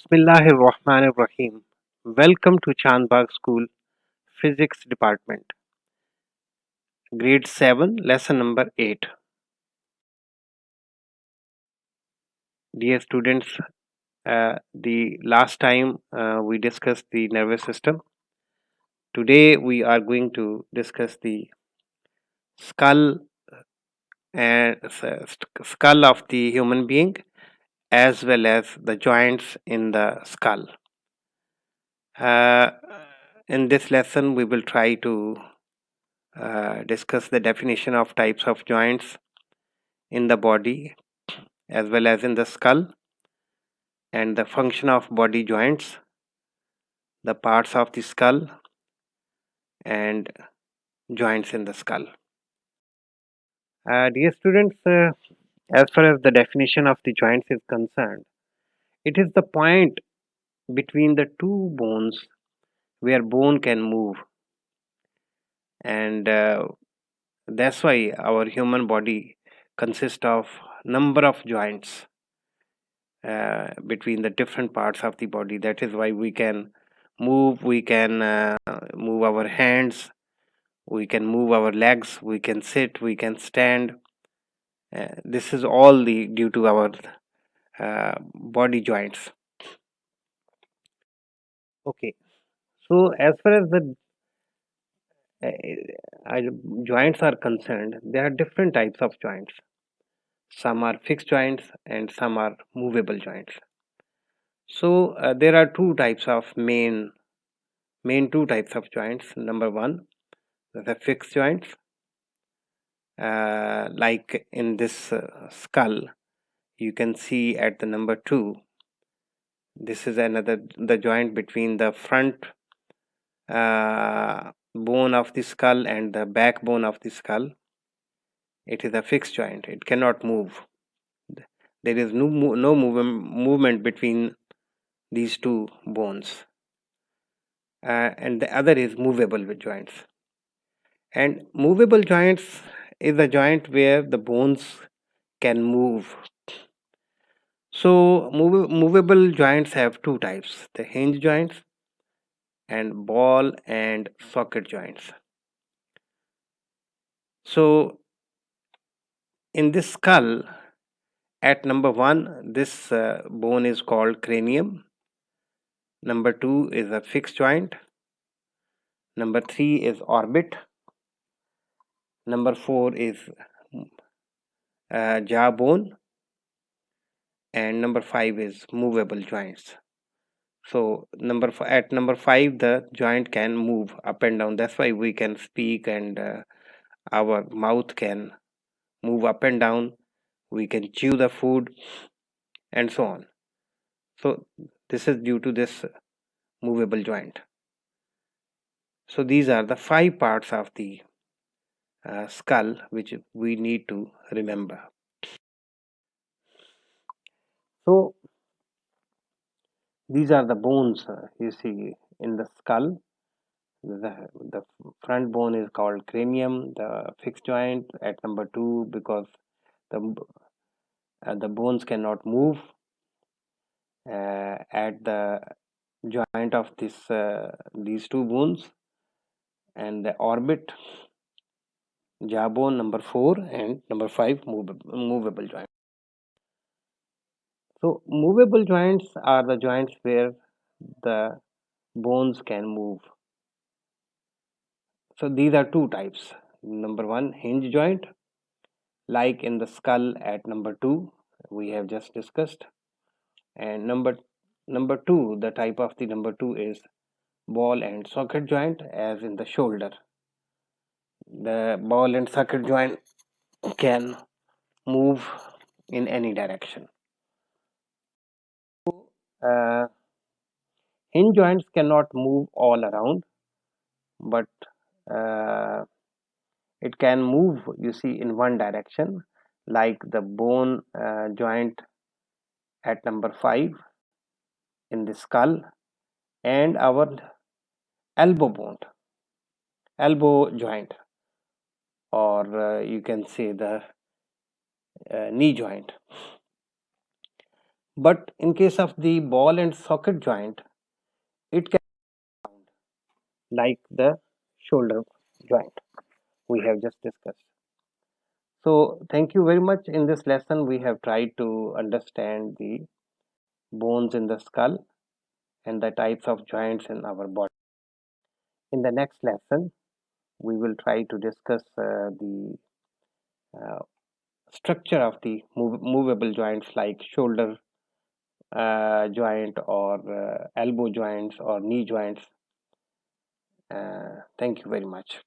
Bismillahir Rahmanir Rahim. Welcome to Chandbagh School Physics Department. Grade 7, lesson number 8. Dear students, the last time we discussed the nervous system. Today we are going to discuss the skull and skull of the human being as well as the joints in the skull. Uh, in this lesson, we will try to discuss the definition of types of joints in the body as well as in the skull and the function of body joints, the parts of the skull and joints in the skull. Dear students, as far as the definition of the joints is concerned, it is the point between the two bones where bone can move, and that's why our human body consists of number of joints between the different parts of the body. That is why we can move our hands, we can move our legs, we can sit, we can stand. This is all due to our body joints. Okay, so as far as the uh, uh, joints are concerned, there are different types of joints. Some are fixed joints and some are movable joints. So there are two types of main two types of joints. Number one, the fixed joints, like in this skull, you can see at the number 2. This is another the joint between the front bone of the skull and the backbone of the skull. It is a fixed joint, it cannot move. There is no movement between these two bones. And the other is movable joints. And movable joints is a joint where the bones can move. So movable joints have two types: the hinge joints and ball and socket joints. So in this skull, at number 1, this bone is called cranium. Number 2 is a fixed joint. Number 3 is orbit. Number 4 is jawbone. And number 5 is movable joints. So at number 5, the joint can move up and down. That's why we can speak, and our mouth can move up and down. We can chew the food and so on. So this is due to this movable joint. So these are the 5 parts of the skull which we need to remember. So these are the bones you see in the skull. The front bone is called cranium, the fixed joint at number 2 because the bones cannot move. At the joint of these two bones, and the orbit, jawbone number 4, and number 5 movable joint. So movable joints are the joints where the bones can move. So these are two types. Number 1, hinge joint, like in the skull at number 2 we have just discussed. And number 2, the type of the number 2 is ball and socket joint, as in the shoulder. The ball and socket joint can move in any direction. Uh, Hinge joints cannot move all around, but uh, it can move, you see, in one direction, like the bone joint at number 5 in the skull, and our elbow bone, elbow joint, or you can say the knee joint. But in case of the ball and socket joint, it can be like the shoulder joint we have just discussed. So, thank you very much. In this lesson, we have tried to understand the bones in the skull and the types of joints in our body. In the next lesson, we will try to discuss the uh, structure of the movable joints like shoulder joint or elbow joints or knee joints. Thank you very much.